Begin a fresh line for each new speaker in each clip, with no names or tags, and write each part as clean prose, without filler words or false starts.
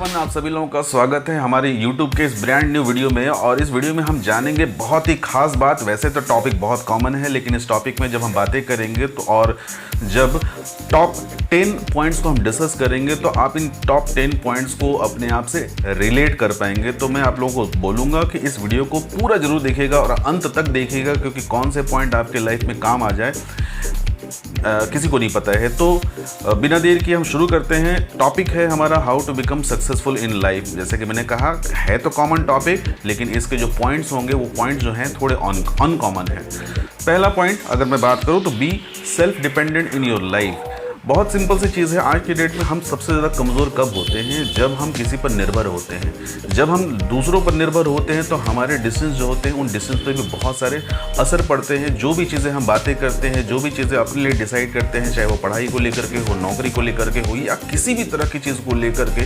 Everyone, आप सभी लोगों का स्वागत है हमारे YouTube के इस ब्रांड न्यू वीडियो में। और इस वीडियो में हम जानेंगे बहुत ही खास बात। वैसे तो टॉपिक बहुत कॉमन है, लेकिन इस टॉपिक में जब हम बातें करेंगे तो और जब टॉप 10 पॉइंट्स को हम डिस्कस करेंगे तो आप इन टॉप 10 पॉइंट्स को अपने आप से रिलेट कर पाएंगे। तो मैं आप लोगों को बोलूँगा कि इस वीडियो को पूरा जरूर देखिएगा और अंत तक देखिएगा, क्योंकि कौन से पॉइंट आपके लाइफ में काम आ जाए किसी को नहीं पता है। तो बिना देर किए हम शुरू करते हैं। टॉपिक है हमारा how to become successful in life. जैसे कि मैंने कहा, है तो कॉमन टॉपिक, लेकिन इसके जो पॉइंट्स होंगे वो पॉइंट जो हैं थोड़े अनकॉमन है। पहला पॉइंट अगर मैं बात करूं तो B self dependent in your life. बहुत सिंपल सी चीज़ है। आज की डेट में हम सबसे ज़्यादा कमज़ोर कब होते हैं? जब हम किसी पर निर्भर होते हैं। जब हम दूसरों पर निर्भर होते हैं तो हमारे डिसीजन जो होते हैं उन डिसीजन पर भी बहुत सारे असर पड़ते हैं। जो भी चीज़ें हम बातें करते हैं, जो भी चीज़ें अपने लिए डिसाइड करते हैं, चाहे वो पढ़ाई को लेकर के हो, नौकरी को लेकर के हो, या किसी भी तरह की चीज़ को लेकर के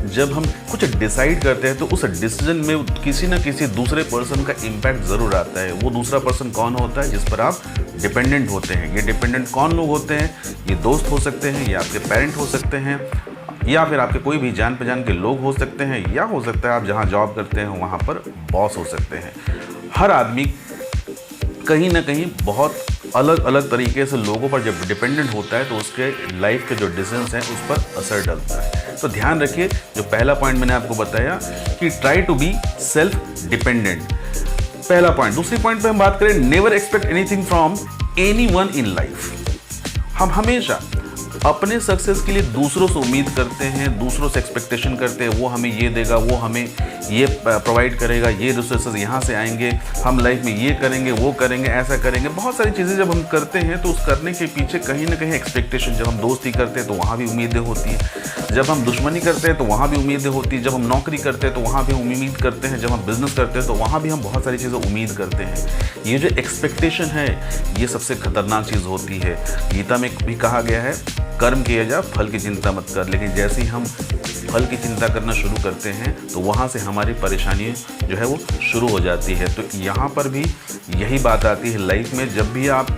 जब हम कुछ डिसाइड करते हैं तो उस डिसीजन में किसी न किसी दूसरे पर्सन का इम्पैक्ट ज़रूर आता है। वो दूसरा पर्सन कौन होता है? जिस पर आप डिपेंडेंट होते हैं। ये डिपेंडेंट कौन लोग होते हैं? ये दोस्त हो सकते हैं, या आपके पेरेंट हो सकते हैं, या फिर आपके कोई भी जान पहचान के लोग हो सकते हैं, या हो सकता है आप जहां जॉब करते हैं वहां पर बॉस हो सकते हैं। हर आदमी कहीं ना कहीं बहुत अलग अलग तरीके से लोगों पर जब डिपेंडेंट होता है तो उसके लाइफ के जो डिसीजंस हैं उस पर असर डलता है। तो ध्यान रखिए, जो पहला पॉइंट मैंने आपको बताया कि try to be self dependent, पहला पॉइंट। दूसरी पॉइंट पे हम बात करें, never expect anything from anyone in life. हम हमेशा अपने सक्सेस के लिए दूसरों से उम्मीद करते हैं, दूसरों से एक्सपेक्टेशन करते हैं, वो हमें ये देगा, वो हमें ये प्रोवाइड करेगा, ये रिसोर्सेज यहाँ से आएंगे, हम लाइफ में ये करेंगे, वो करेंगे, ऐसा करेंगे। बहुत सारी चीज़ें जब हम करते हैं तो उस करने के पीछे कहीं ना कहीं एक्सपेक्टेशन। जब हम दोस्ती करते हैं तो वहाँ भी उम्मीदें होती हैं, जब हम दुश्मनी करते हैं तो वहाँ भी उम्मीदें होती हैं, जब हम नौकरी करते हैं तो वहाँ भी हम उम्मीद करते हैं, जब हम बिजनेस करते हैं तो वहाँ भी हम बहुत सारी चीज़ें उम्मीद करते हैं। ये जो एक्सपेक्टेशन है ये सबसे खतरनाक चीज़ होती है। गीता में भी कहा गया है, कर्म किया जा, फल की चिंता मत कर। लेकिन जैसे ही हम फल की चिंता करना शुरू करते हैं तो वहाँ से हमारी परेशानी जो है वो शुरू हो जाती है। तो यहाँ पर भी यही बात आती है लाइफ में, जब भी आप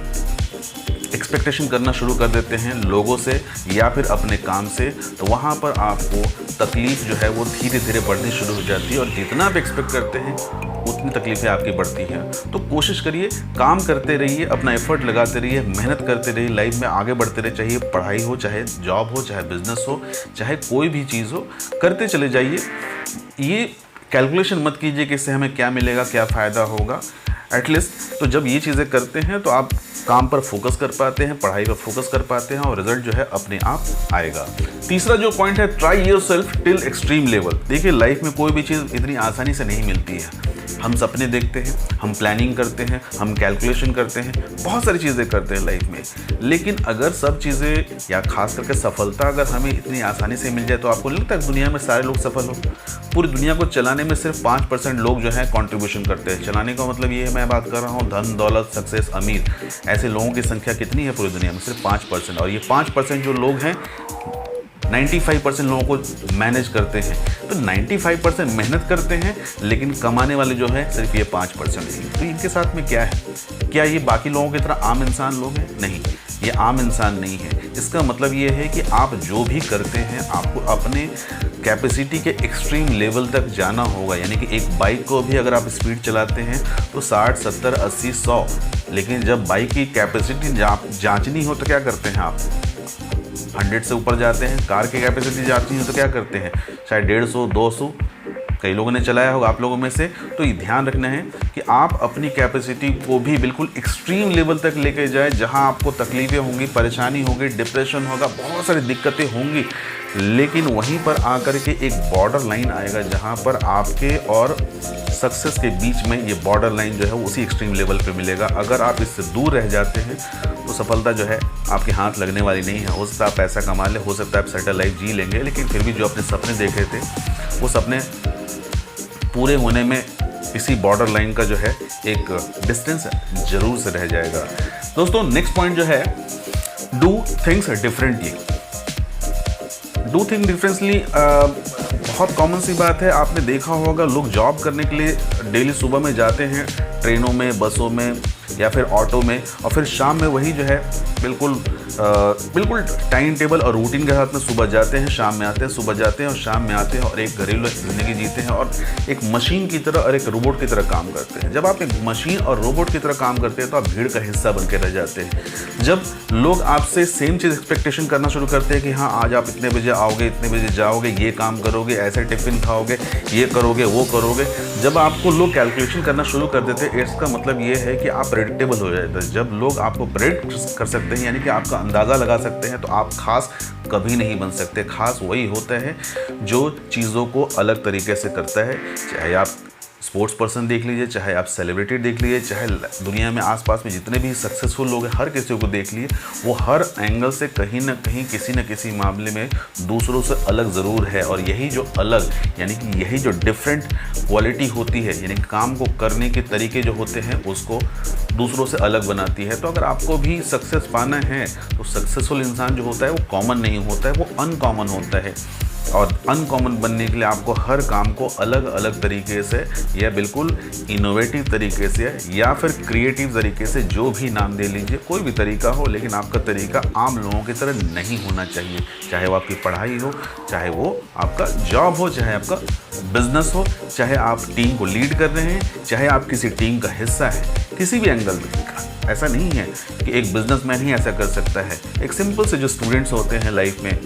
एक्सपेक्टेशन करना शुरू कर देते हैं लोगों से या फिर अपने काम से, तो वहाँ पर आपको तकलीफ़ जो है वो धीरे धीरे बढ़नी शुरू हो जाती है। और जितना आप एक्सपेक्ट करते हैं उतनी तकलीफ़ें आपकी बढ़ती हैं। तो कोशिश करिए, काम करते रहिए, अपना एफर्ट लगाते रहिए, मेहनत करते रहिए, लाइफ में आगे बढ़ते रहिए। चाहे पढ़ाई हो, चाहे जॉब हो, चाहे बिजनेस हो, चाहे कोई भी चीज़ हो, करते चले जाइए। ये कैलकुलेशन मत कीजिए कि इससे हमें क्या मिलेगा, क्या फ़ायदा होगा। एटलीस्ट तो जब ये चीज़ें करते हैं तो आप काम पर फोकस कर पाते हैं, पढ़ाई पर फोकस कर पाते हैं और रिजल्ट जो है अपने आप आएगा। तीसरा जो पॉइंट है, try yourself till extreme level. देखिए, लाइफ में कोई भी चीज़ इतनी आसानी से नहीं मिलती है। हम सपने देखते हैं, हम प्लानिंग करते हैं, हम कैलकुलेशन करते हैं, बहुत सारी चीज़ें करते हैं लाइफ में। लेकिन अगर सब चीज़ें या खास करके सफलता अगर हमें इतनी आसानी से मिल जाए तो आपको लगता है दुनिया में सारे लोग सफल हो? पूरी दुनिया को चलाने में सिर्फ 5% लोग जो है कंट्रीब्यूशन करते हैं। चलाने का मतलब ये है, मैं बात कर रहा हूँ धन दौलत सक्सेस अमीर, ऐसे लोगों की संख्या कितनी है पूरी दुनिया में? सिर्फ 5%। और ये 5% जो लोग हैं 95% लोगों को मैनेज करते हैं। तो 95% मेहनत करते हैं, लेकिन कमाने वाले जो है सिर्फ ये 5% हैं। तो इनके साथ में क्या है? क्या ये बाकी लोगों की तरह आम इंसान लोग हैं? नहीं, ये आम इंसान नहीं है। इसका मतलब ये है कि आप जो भी करते हैं आपको अपने कैपेसिटी के एक्सट्रीम लेवल तक जाना होगा। यानी कि एक बाइक को भी अगर आप स्पीड चलाते हैं तो 60, 70, 80, 100, लेकिन जब बाइक की कैपेसिटी जांचनी हो तो क्या करते हैं आप? 100 से ऊपर जाते हैं। कार की कैपेसिटी जांचनी हो तो क्या करते हैं? शायद 150, 200, कई लोगों ने चलाया होगा आप लोगों में से। तो ये ध्यान रखना है कि आप अपनी कैपेसिटी को भी बिल्कुल एक्सट्रीम लेवल तक लेके जाए, जहां आपको तकलीफ़ें होंगी, परेशानी होगी, डिप्रेशन होगा, बहुत सारी दिक्कतें होंगी, लेकिन वहीं पर आकर के एक बॉर्डर लाइन आएगा जहां पर आपके और सक्सेस के बीच में ये बॉर्डर लाइन जो है वो उसी एक्सट्रीम लेवल पे मिलेगा। अगर आप इससे दूर रह जाते हैं तो सफलता जो है आपके हाथ लगने वाली नहीं है। हो सकता है आप पैसा कमा लें, हो सकता है आप सेटल लाइफ जी लेंगे, लेकिन फिर भी जो अपने सपने देखे थे वो सपने पूरे होने में इसी बॉर्डर लाइन का जो है एक डिस्टेंस जरूर से रह जाएगा। दोस्तों, नेक्स्ट पॉइंट जो है, do things differently. Do thing differently बहुत कॉमन सी बात है। आपने देखा होगा लोग जॉब करने के लिए डेली सुबह में जाते हैं ट्रेनों में, बसों में या फिर ऑटो में, और फिर शाम में वही जो है बिल्कुल टाइम टेबल और रूटीन के साथ में सुबह जाते हैं, शाम में आते हैं, सुबह जाते हैं और शाम में आते हैं और एक घरेलू ज़िंदगी जीते हैं और एक मशीन की तरह और एक रोबोट की तरह काम करते हैं। जब आप एक मशीन और रोबोट की तरह काम करते हैं तो आप भीड़ का हिस्सा बन के रह जाते हैं। जब लोग आपसे सेम चीज़ एक्सपेक्टेशन करना शुरू करते हैं कि हाँ आज आप इतने बजे आओगे, इतने बजे जाओगे, ये काम करोगे, ऐसे टिफ़िन खाओगे, ये करोगे, वो करोगे, जब आपको लोग कैलकुलेशन करना शुरू कर देते हैं, इसका मतलब ये है कि आप प्रेडिक्टेबल हो जाते हैं। जब लोग आपको प्रेडिक्ट कर सकते हैं, यानी कि आपका अंदाज़ा लगा सकते हैं, तो आप खास कभी नहीं बन सकते। खास वही होता है जो चीज़ों को अलग तरीके से करता है। चाहे आप स्पोर्ट्स पर्सन देख लीजिए, चाहे आप सेलिब्रिटी देख लीजिए, चाहे दुनिया में आसपास में जितने भी सक्सेसफुल लोग हैं, हर किसी को देख लिए, वो हर एंगल से कहीं ना कहीं किसी न किसी मामले में दूसरों से अलग ज़रूर है। और यही जो अलग, यानी कि यही जो डिफरेंट क्वालिटी होती है, यानी काम को करने के तरीके जो होते हैं, उसको दूसरों से अलग बनाती है। तो अगर आपको भी सक्सेस पाना है तो सक्सेसफुल इंसान जो होता है वो कॉमन नहीं होता है, वो अनकॉमन होता है। और अनकॉमन बनने के लिए आपको हर काम को अलग अलग तरीके से या बिल्कुल इनोवेटिव तरीके से या फिर क्रिएटिव तरीके से, जो भी नाम दे लीजिए, कोई भी तरीका हो, लेकिन आपका तरीका आम लोगों की तरह नहीं होना चाहिए। चाहे वो आपकी पढ़ाई हो, चाहे वो आपका जॉब हो, चाहे आपका बिजनेस हो, चाहे आप टीम को लीड कर रहे हैं, चाहे आप किसी टीम का हिस्सा है, किसी भी एंगल में। ऐसा नहीं है कि एक बिजनेसमैन ही ऐसा कर सकता है। एक सिंपल से जो स्टूडेंट्स होते हैं लाइफ में,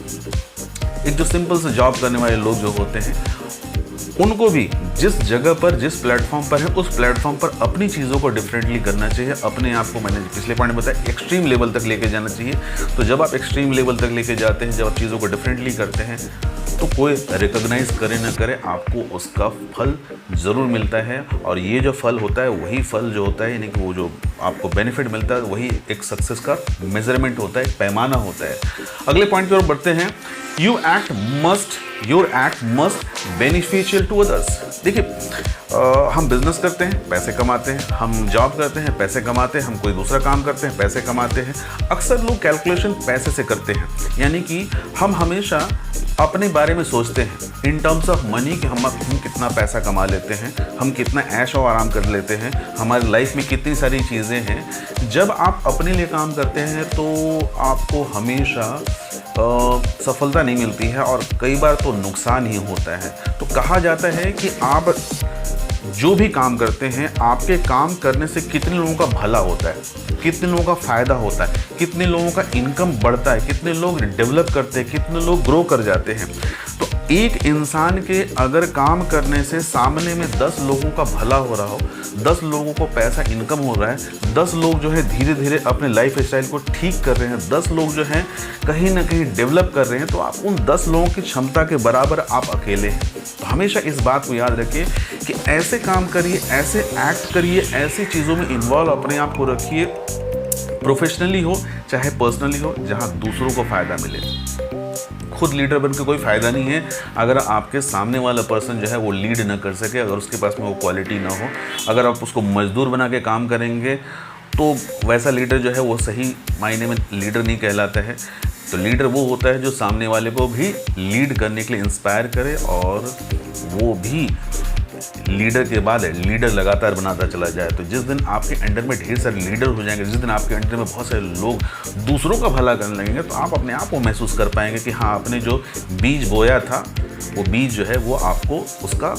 एक जो सिंपल से जॉब करने वाले लोग जो होते हैं, उनको भी जिस जगह पर, जिस प्लेटफॉर्म पर है, उस प्लेटफॉर्म पर अपनी चीज़ों को डिफरेंटली करना चाहिए। अपने आप को, मैंने पिछले पॉइंट में बताया, एक्सट्रीम लेवल तक लेके जाना चाहिए। तो जब आप एक्सट्रीम लेवल तक लेके जाते हैं, जब आप चीज़ों को डिफरेंटली करते हैं, तो कोई रिकॉग्नाइज करे ना करे, आपको उसका फल ज़रूर मिलता है। और ये जो फल होता है, वही फल जो होता है, यानी कि वो जो आपको बेनिफिट मिलता है, वही एक सक्सेस का मेजरमेंट होता है, पैमाना होता है। अगले पॉइंट की ओर बढ़ते हैं। Your act must beneficial to others. देखिए, हम बिजनेस करते हैं, पैसे कमाते हैं, हम जॉब करते हैं, पैसे कमाते हैं, हम कोई दूसरा काम करते हैं, पैसे कमाते हैं। अक्सर लोग कैलकुलेशन पैसे से करते हैं, यानी कि हम हमेशा अपने बारे में सोचते हैं इन टर्म्स ऑफ मनी कि हम कितना पैसा कमा लेते हैं, हम कितना ऐश और आराम कर लेते हैं, हमारी लाइफ में कितनी सारी चीज़ें हैं। जब आप अपने लिए काम करते हैं तो आपको हमेशा सफलता नहीं मिलती है और कई बार तो नुकसान ही होता है। तो कहा जाता है कि आप जो भी काम करते हैं, आपके काम करने से कितने लोगों का भला होता है, कितने लोगों का फ़ायदा होता है, कितने लोगों का इनकम बढ़ता है, कितने लोग डेवलप करते हैं, कितने लोग ग्रो कर जाते हैं। तो एक इंसान के अगर काम करने से सामने में 10 लोगों का भला हो रहा हो, 10 लोगों को पैसा इनकम हो रहा है, 10 लोग जो है धीरे धीरे अपने लाइफ स्टाइल को ठीक कर रहे हैं, 10 लोग जो हैं कहीं ना कहीं डेवलप कर रहे हैं, तो आप उन 10 लोगों की क्षमता के बराबर आप अकेले हैं। तो हमेशा इस बात को याद रखिए कि ऐसे काम करिए, ऐसे एक्ट करिए, ऐसी चीज़ों में इन्वॉल्व अपने आप को रखिए, प्रोफेशनली हो चाहे पर्सनली हो, जहाँ दूसरों को फ़ायदा मिले। खुद लीडर बन के कोई फ़ायदा नहीं है अगर आपके सामने वाला पर्सन जो है वो लीड ना कर सके, अगर उसके पास में वो क्वालिटी ना हो। अगर आप उसको मजदूर बना के काम करेंगे तो वैसा लीडर जो है वो सही मायने में लीडर नहीं कहलाता है। तो लीडर वो होता है जो सामने वाले को भी लीड करने के लिए इंस्पायर करे और वो भी लीडर के बाद लीडर लगातार बनाता चला जाए। तो जिस दिन आपके अंडर में ढेर सारे लीडर हो जाएंगे, जिस दिन आपके अंडर में बहुत सारे लोग दूसरों का भला करने लगेंगे, तो आप अपने आप को महसूस कर पाएंगे कि हाँ, आपने जो बीज बोया था वो बीज जो है वो आपको उसका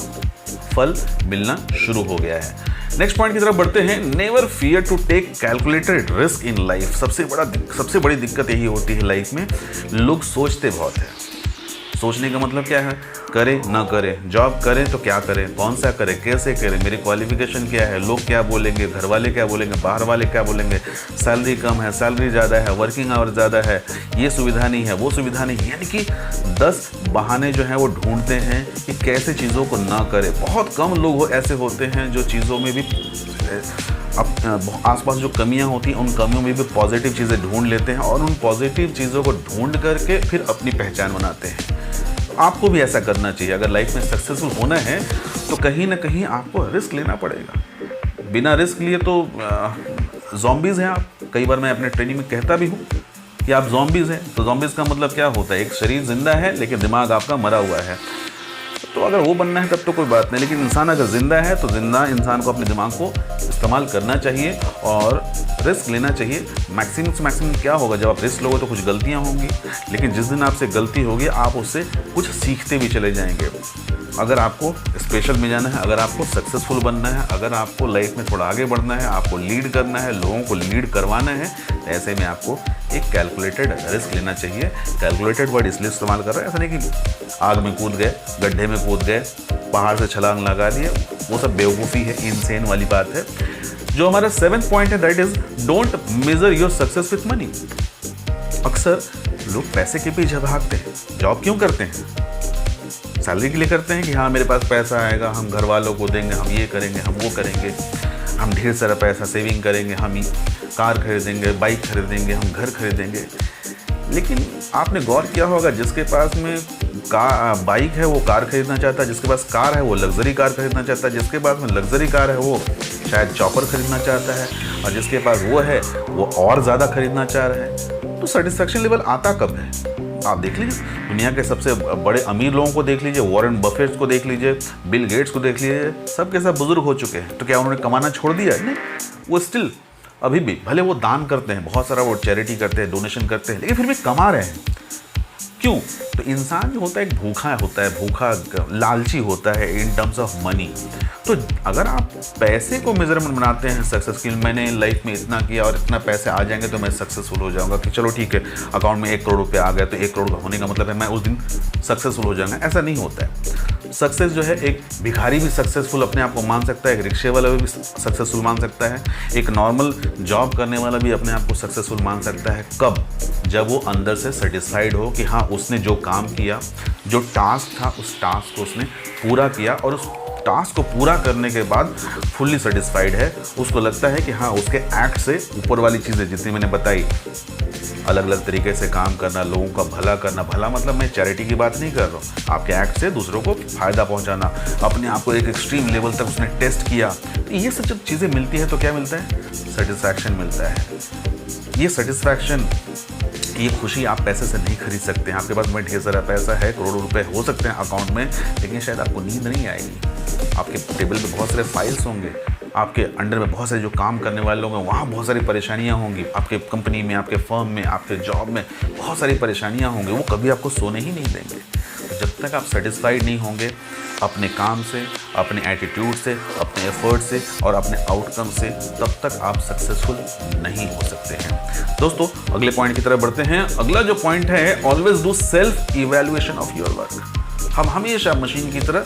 फल मिलना शुरू हो गया है। नेक्स्ट पॉइंट की तरफ बढ़ते हैं। Never fear to take calculated risk in life. सबसे बड़ी दिक्कत यही होती है लाइफ में, लोग सोचते बहुत हैं। सोचने का मतलब क्या है? करें ना करें, जॉब करें तो क्या करें, कौन सा करें, कैसे करें, मेरी क्वालिफिकेशन क्या है, लोग क्या बोलेंगे, घर वाले क्या बोलेंगे, बाहर वाले क्या बोलेंगे, सैलरी कम है, सैलरी ज़्यादा है, वर्किंग आवर ज़्यादा है, ये सुविधा नहीं है, वो सुविधा नहीं है। यानी कि 10 बहाने जो हैं वो ढूंढते हैं कि कैसे चीज़ों को ना करें। बहुत कम लोग ऐसे होते हैं जो चीज़ों में भी आसपास जो कमियां होती हैं उन कमियों में भी पॉजिटिव चीज़ें ढूंढ लेते हैं और उन पॉजिटिव चीज़ों को ढूंढ करके फिर अपनी पहचान बनाते हैं। आपको भी ऐसा करना चाहिए। अगर लाइफ में सक्सेसफुल होना है तो कहीं ना कहीं आपको रिस्क लेना पड़ेगा। बिना रिस्क लिए तो ज़ॉम्बीज़ हैं आप। कई बार मैं अपने ट्रेनिंग में कहता भी हूँ कि आप ज़ॉम्बीज़ हैं। तो ज़ॉम्बीज़ का मतलब क्या होता है? एक शरीर जिंदा है लेकिन दिमाग आपका मरा हुआ है। तो अगर वो बनना है तब तो कोई बात नहीं, लेकिन इंसान अगर ज़िंदा है तो ज़िंदा इंसान को अपने दिमाग को इस्तेमाल करना चाहिए और रिस्क लेना चाहिए। मैक्सिमम से मैक्सिमम क्या होगा, जब आप रिस्क लोगे तो कुछ गलतियाँ होंगी, लेकिन जिस दिन आपसे गलती होगी आप उससे कुछ सीखते भी चले जाएंगे। अगर आपको स्पेशल में जाना है, अगर आपको सक्सेसफुल बनना है, अगर आपको लाइफ में थोड़ा आगे बढ़ना है, आपको लीड करना है, लोगों को लीड करवाना है, तो ऐसे में आपको एक कैलकुलेटेड रिस्क लेना चाहिए। कैलकुलेटेड वर्ड इसलिए इस्तेमाल कर रहे हैं, ऐसा नहीं कि आग में कूद गए, गड्ढे में कूद गए, पहाड़ से छलांग लगा दिए, वो सब बेवकूफ़ी है, इनसेन वाली बात है। जो हमारा 7th पॉइंट है that is don't major your success with money. अक्सर लोग पैसे के पीछे भागते हैं। जॉब क्यों करते हैं? सैलरी के लिए करते हैं कि हाँ मेरे पास पैसा आएगा, हम घर वालों को देंगे, हम ये करेंगे, हम वो करेंगे, हम ढेर सारा पैसा सेविंग करेंगे, हम कार खरीदेंगे, बाइक खरीदेंगे, हम घर खरीदेंगे। लेकिन आपने गौर किया होगा, जिसके पास में बाइक है वो कार खरीदना चाहता है, जिसके पास कार है वो लग्जरी कार खरीदना चाहता है, जिसके पास में लग्जरी कार है वो शायद चॉपर खरीदना चाहता है, और जिसके पास वो है वो और ज़्यादा खरीदना चाह रहा है। तो सेटिस्फैक्शन लेवल आता कब है? आप देख लीजिए, दुनिया के सबसे बड़े अमीर लोगों को देख लीजिए, वॉरेन बफेट को देख लीजिए, बिल गेट्स को देख लीजिए, सब के सब बुजुर्ग हो चुके हैं। तो क्या उन्होंने कमाना छोड़ दिया? नहीं, वो स्टिल अभी भी, भले वो दान करते हैं, बहुत सारा वो चैरिटी करते हैं, डोनेशन करते हैं, लेकिन फिर भी कमा रहे हैं। क्यों? तो इंसान जो होता है एक भूखा होता है, भूखा लालची होता है इन टर्म्स ऑफ मनी। तो अगर आप पैसे को मेजरमेंट बनाते हैं सक्सेस की, मैंने लाइफ में इतना किया और इतना पैसे आ जाएंगे तो मैं सक्सेसफुल हो जाऊंगा, कि चलो ठीक है अकाउंट में 1 करोड़ रुपये आ गए तो 1 करोड़ होने का मतलब है मैं उस दिन सक्सेसफुल हो जाऊंगा, ऐसा नहीं होता है। सक्सेस जो है, एक भिखारी भी सक्सेसफुल अपने आप को मान सकता है, एक रिक्शे वाला भी सक्सेसफुल मान सकता है, एक नॉर्मल जॉब करने वाला भी अपने आप को सक्सेसफुल मान सकता है। कब? जब वो अंदर से सेटिस्फाइड हो कि हाँ उसने जो काम किया, जो टास्क था, उस टास्क को उसने पूरा किया, और उस टास्क को पूरा करने के बाद फुल्ली सेटिस्फाइड है। उसको लगता है कि हाँ उसके एक्ट से ऊपर वाली चीज़ें जितनी मैंने बताई, अलग अलग तरीके से काम करना, लोगों का भला करना, भला मतलब मैं चैरिटी की बात नहीं कर रहा हूँ, आपके एक्ट से दूसरों को फ़ायदा पहुँचाना, अपने आप को एक एक्सट्रीम लेवल तक उसने टेस्ट किया, तो ये सब जब चीज़ें मिलती है तो क्या मिलता है? सेटिस्फैक्शन मिलता है। ये सेटिस्फैक्शन, ये खुशी आप पैसे से नहीं खरीद सकते हैं। आपके पास में ढेर सारा पैसा है, करोड़ों रुपए हो सकते हैं अकाउंट में, लेकिन शायद आपको नींद नहीं आएगी। आपके टेबल पे बहुत सारे फाइल्स होंगे, आपके अंडर में बहुत सारे जो काम करने वाले लोग हैं वहाँ बहुत सारी परेशानियाँ होंगी, आपके कंपनी में, आपके फर्म में, आपके जॉब में बहुत सारी परेशानियाँ होंगी, वो कभी आपको सोने ही नहीं देंगे। तो जब तक आप सेटिस्फाइड नहीं होंगे अपने काम से, अपने एटीट्यूड से, अपने एफर्ट से और अपने आउटकम से, तब तक आप सक्सेसफुल नहीं हो सकते हैं। दोस्तों अगले पॉइंट की तरफ बढ़ते हैं। अगला जो पॉइंट है, always do self evaluation of your work. हम हमेशा मशीन की तरह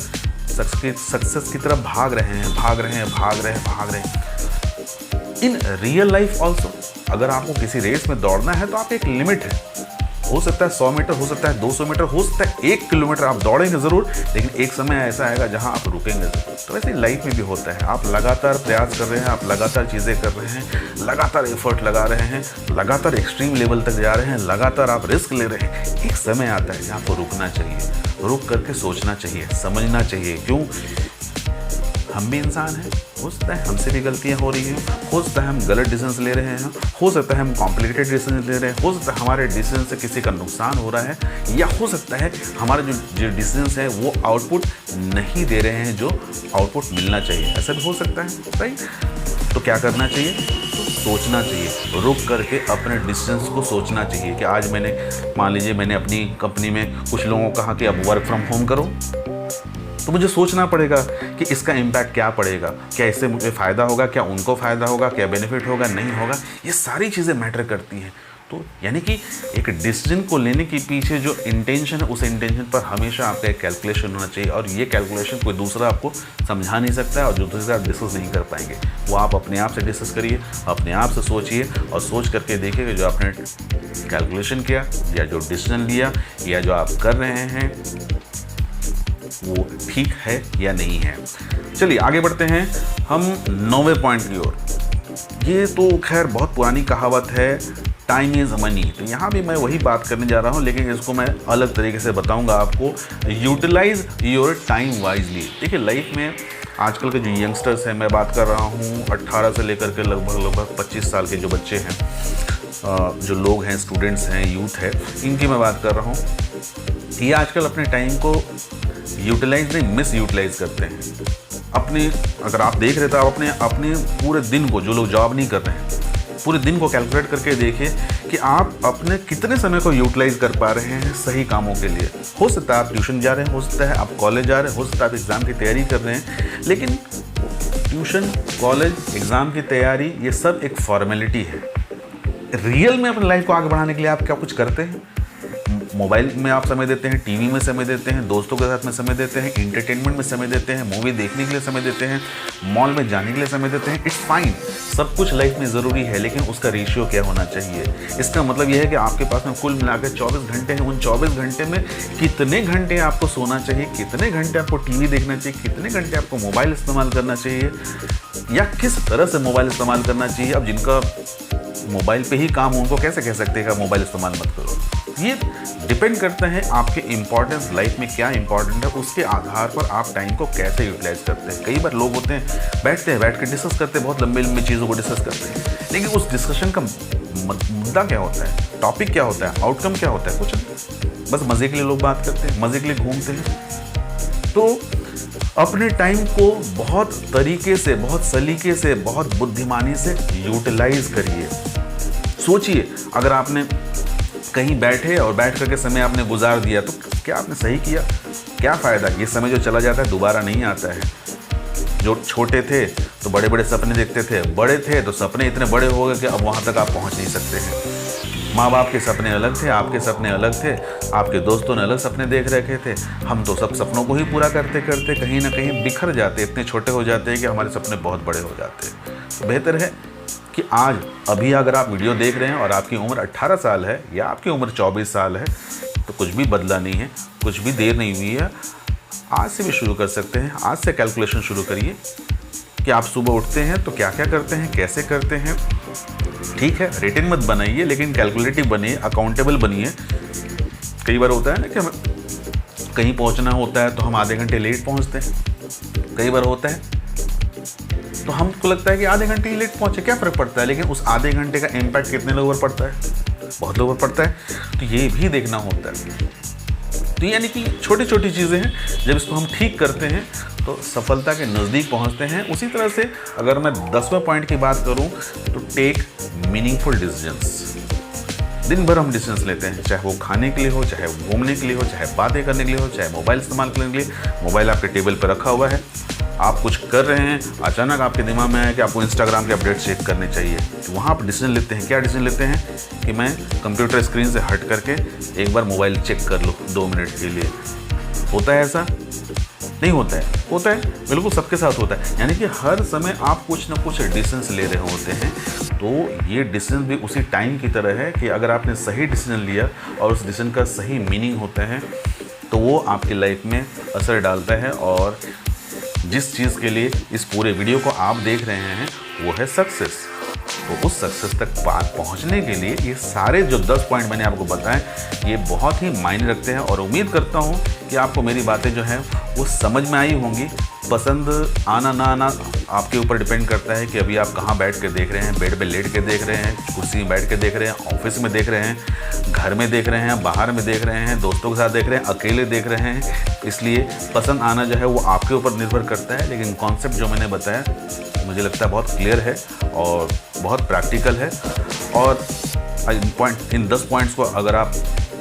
सक्सेस की तरफ भाग रहे हैं। इन रियल लाइफ ऑल्सो, अगर आपको किसी रेस में दौड़ना है तो आप एक लिमिट है, हो सकता है 100 मीटर, हो सकता है 200 मीटर, हो सकता है 1 किलोमीटर आप दौड़ेंगे ज़रूर, लेकिन एक समय ऐसा आएगा जहां आप रुकेंगे ज़रूर। तो वैसे लाइफ में भी होता है, आप लगातार प्रयास कर रहे हैं, आप लगातार चीज़ें कर रहे हैं, लगातार एफर्ट लगा रहे हैं, लगातार एक्सट्रीम लेवल तक जा रहे हैं, लगातार आप रिस्क ले रहे हैं। एक समय आता है जहाँ आपको रुकना चाहिए, रुक करके सोचना चाहिए, समझना चाहिए। क्यों? हम भी इंसान हैं, हो सकता है हमसे भी गलतियां हो रही हैं, हो सकता है हम गलत डिसीजंस ले रहे हैं, हो सकता है हम कॉम्प्लिकेटेड डिसीजन ले रहे हैं, हो सकता है हमारे डिसीजन से किसी का नुकसान हो रहा है, या हो सकता है हमारे जो डिसीजंस हैं वो आउटपुट नहीं दे रहे हैं जो आउटपुट मिलना चाहिए। ऐसा भी हो सकता है, राइट? तो क्या करना चाहिए? तो सोचना चाहिए, रुक करके अपने डिसीजंस को सोचना चाहिए कि आज मैंने, मान लीजिए मैंने अपनी कंपनी में कुछ लोगों को कहा कि अब वर्क फ्रॉम होम करो, तो मुझे सोचना पड़ेगा कि इसका इम्पैक्ट क्या पड़ेगा, क्या इससे मुझे फ़ायदा होगा, क्या उनको फ़ायदा होगा, क्या बेनिफिट होगा, नहीं होगा। ये सारी चीज़ें मैटर करती हैं। तो यानी कि एक डिसीजन को लेने के पीछे जो इंटेंशन है, उस इंटेंशन पर हमेशा आपका एक कैलकुलेशन होना चाहिए, और ये कैलकुलेशन कोई दूसरा आपको समझा नहीं सकता है और जो दूसरे आप डिस्कस नहीं कर पाएंगे। वो आप अपने आप से डिस्कस करिए, अपने आप से सोचिए और सोच करके देखिए कि जो आपने कैलकुलेशन किया या जो डिसीजन लिया या जो आप कर रहे हैं वो ठीक है या नहीं है। चलिए आगे बढ़ते हैं हम 9वें पॉइंट की ओर। ये तो खैर बहुत पुरानी कहावत है, टाइम इज़ मनी। तो यहाँ भी मैं वही बात करने जा रहा हूँ, लेकिन इसको मैं अलग तरीके से बताऊँगा आपको। Utilize your time wisely. देखिए लाइफ में आजकल के जो यंगस्टर्स हैं, मैं बात कर रहा हूँ 18 से लेकर के लगभग 25 साल के जो बच्चे हैं, जो लोग हैं, स्टूडेंट्स हैं, यूथ है, इनकी मैं बात कर रहा हूँ। ये आजकल अपने टाइम को यूटिलाइज नहीं, मिस यूटिलाइज करते हैं अपने। अगर आप देख रहे तो आप अपने पूरे दिन को, जो लोग जॉब नहीं कर रहे हैं, पूरे दिन को कैलकुलेट करके देखिए कि आप अपने कितने समय को यूटिलाइज कर पा रहे हैं सही कामों के लिए। हो सकता है आप ट्यूशन जा रहे हैं, हो सकता है आप कॉलेज जा रहे हैं, हो सकता है आप एग्ज़ाम की तैयारी कर रहे हैं, लेकिन ट्यूशन, कॉलेज, एग्ज़ाम की तैयारी ये सब एक फॉर्मेलिटी है। रियल में अपनी लाइफ को आगे बढ़ाने के लिए आप क्या कुछ करते हैं? मोबाइल में आप समय देते हैं, टीवी में समय देते हैं, दोस्तों के साथ में समय देते हैं, इंटरटेनमेंट में समय देते हैं, मूवी देखने के लिए समय देते हैं, मॉल में जाने के लिए समय देते हैं। इट्स फाइन, सब कुछ लाइफ में ज़रूरी है, लेकिन उसका रेशियो क्या होना चाहिए? इसका मतलब यह है कि आपके पास में कुल मिलाकर 24 घंटे हैं। उन 24 घंटे में कितने घंटे आपको सोना चाहिए, कितने घंटे आपको टीवी देखना चाहिए, कितने घंटे आपको मोबाइल इस्तेमाल करना चाहिए, या किस तरह से मोबाइल इस्तेमाल करना चाहिए? अब जिनका मोबाइल पे ही काम हो उनको कैसे कह सकते हैं कि मोबाइल इस्तेमाल मत करो? ये डिपेंड करता है आपके इंपॉर्टेंस, लाइफ में क्या इंपॉर्टेंट है, उसके आधार पर आप टाइम को कैसे यूटिलाइज करते हैं। कई बार लोग होते हैं बैठ के डिस्कस करते हैं, बहुत लंबी लंबी चीज़ों को डिस्कस करते हैं, लेकिन उस डिस्कशन का मुद्दा क्या होता है, टॉपिक क्या होता है, आउटकम क्या होता है? कुछ नहीं, बस मज़े के लिए लोग बात करते हैं, मज़े के लिए घूमते हैं। तो अपने टाइम को बहुत तरीके से, बहुत सलीके से, बहुत बुद्धिमानी से यूटिलाइज करिए। सोचिए, अगर आपने कहीं बैठे और बैठ करके समय आपने गुजार दिया तो क्या आपने सही किया? क्या फ़ायदा? ये समय जो चला जाता है दोबारा नहीं आता है। जो छोटे थे तो बड़े बड़े सपने देखते थे, बड़े थे तो सपने इतने बड़े हो गए कि अब वहाँ तक आप पहुँच नहीं सकते हैं। माँ बाप के सपने अलग थे, आपके सपने अलग थे, आपके दोस्तों ने अलग सपने देख रखे थे। हम तो सब सपनों को ही पूरा करते करते कहीं ना कहीं बिखर जाते, इतने छोटे हो जाते हैं कि हमारे सपने बहुत बड़े हो जाते हैं। तो बेहतर है कि आज अभी अगर आप वीडियो देख रहे हैं और आपकी उम्र 18 साल है या आपकी उम्र 24 साल है, तो कुछ भी बदला नहीं है, कुछ भी देर नहीं हुई है। आज से भी शुरू कर सकते हैं। आज से कैलकुलेशन शुरू करिए कि आप सुबह उठते हैं तो क्या क्या करते हैं, कैसे करते हैं। ठीक है, रेटिंग मत बनाइए, लेकिन कैलकुलेटिव बनिए, अकाउंटेबल बनिए। कई बार होता है ना कि हमें कहीं पहुंचना होता है तो हम आधे घंटे लेट पहुंचते हैं। कई बार होता है तो हमको लगता है कि आधे घंटे ही लेट पहुंचे, क्या फ़र्क पड़ता है, लेकिन उस आधे घंटे का इम्पैक्ट कितने लोगों पर पड़ता है? बहुत लोगों पर पड़ता है। तो ये भी देखना होता है। तो यानी कि छोटी छोटी चीज़ें हैं, जब इसको हम ठीक करते हैं तो सफलता के नज़दीक पहुंचते हैं। उसी तरह से अगर मैं 10वें पॉइंट की बात करूं तो टेक मीनिंगफुल डिसीजंस। दिन भर हम डिसीजंस लेते हैं, चाहे वो खाने के लिए हो, चाहे घूमने के लिए हो, चाहे बातें करने के लिए हो, चाहे मोबाइल इस्तेमाल करने के लिए। मोबाइल आपके टेबल पर रखा हुआ है, आप कुछ कर रहे हैं, अचानक आपके दिमाग में आया कि आपको इंस्टाग्राम के अपडेट चेक करने चाहिए, तो वहाँ आप डिसीजन लेते हैं। क्या डिसीजन लेते हैं कि मैं कंप्यूटर स्क्रीन से हट करके एक बार मोबाइल चेक कर लूँ 2 मिनट के लिए। होता है ऐसा? नहीं होता है। होता है, बिल्कुल सबके साथ होता है। यानी कि हर समय आप कुछ ना कुछ डिसीजंस ले रहे होते हैं। तो ये डिसीजन भी उसी टाइम की तरह है कि अगर आपने सही डिसीजन लिया और उस डिसीजन का सही मीनिंग होता है तो वो आपकी लाइफ में असर डालता है। और जिस चीज़ के लिए इस पूरे वीडियो को आप देख रहे हैं वो है सक्सेस। तो उस सक्सेस तक पहुंचने के लिए ये सारे जो 10 पॉइंट मैंने आपको बताए ये बहुत ही मायने रखते हैं। और उम्मीद करता हूं कि आपको मेरी बातें जो हैं वो समझ में आई होंगी। पसंद आना ना आना आपके ऊपर डिपेंड करता है कि अभी आप कहाँ बैठ के देख रहे हैं। बेड पे लेट के देख रहे हैं, कुर्सी में बैठ के देख रहे हैं, ऑफिस में देख रहे हैं, घर में देख रहे हैं, बाहर में देख रहे हैं, दोस्तों के साथ देख रहे हैं, अकेले देख रहे हैं। इसलिए पसंद आना जो है वो आपके ऊपर निर्भर करता है। लेकिन कॉन्सेप्ट जो मैंने बताया मुझे लगता है बहुत क्लियर है और बहुत प्रैक्टिकल है। और इन 10 पॉइंट्स को अगर आप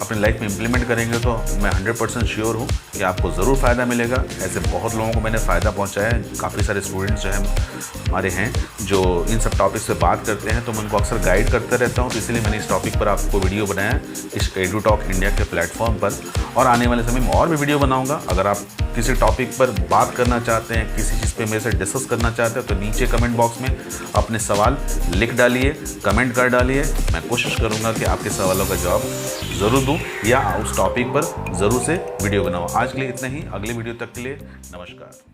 अपनी लाइफ में इम्प्लीमेंट करेंगे तो मैं 100% श्योर हूँ कि आपको ज़रूर फ़ायदा मिलेगा। ऐसे बहुत लोगों को मैंने फ़ायदा पहुँचाया है। काफ़ी सारे स्टूडेंट्स जो हैं हमारे हैं जो इन सब टॉपिक से बात करते हैं, तो मैं उनको अक्सर गाइड करता रहता हूँ। तो इसलिए मैंने इस टॉपिक पर आपको वीडियो बनाया इस एडुटॉक इंडिया के प्लेटफॉर्म पर। और आने वाले समय में और भी वीडियो बनाऊँगा। अगर आप किसी टॉपिक पर बात करना चाहते हैं, किसी चीज़ पे मेरे से डिस्कस करना चाहते हैं, तो नीचे कमेंट बॉक्स में अपने सवाल लिख डालिए, कमेंट कर डालिए। मैं कोशिश करूँगा कि आपके सवालों का जवाब ज़रूर दूँ या उस टॉपिक पर ज़रूर से वीडियो बनाऊँ। आज के लिए इतना ही। अगले वीडियो तक के लिए नमस्कार।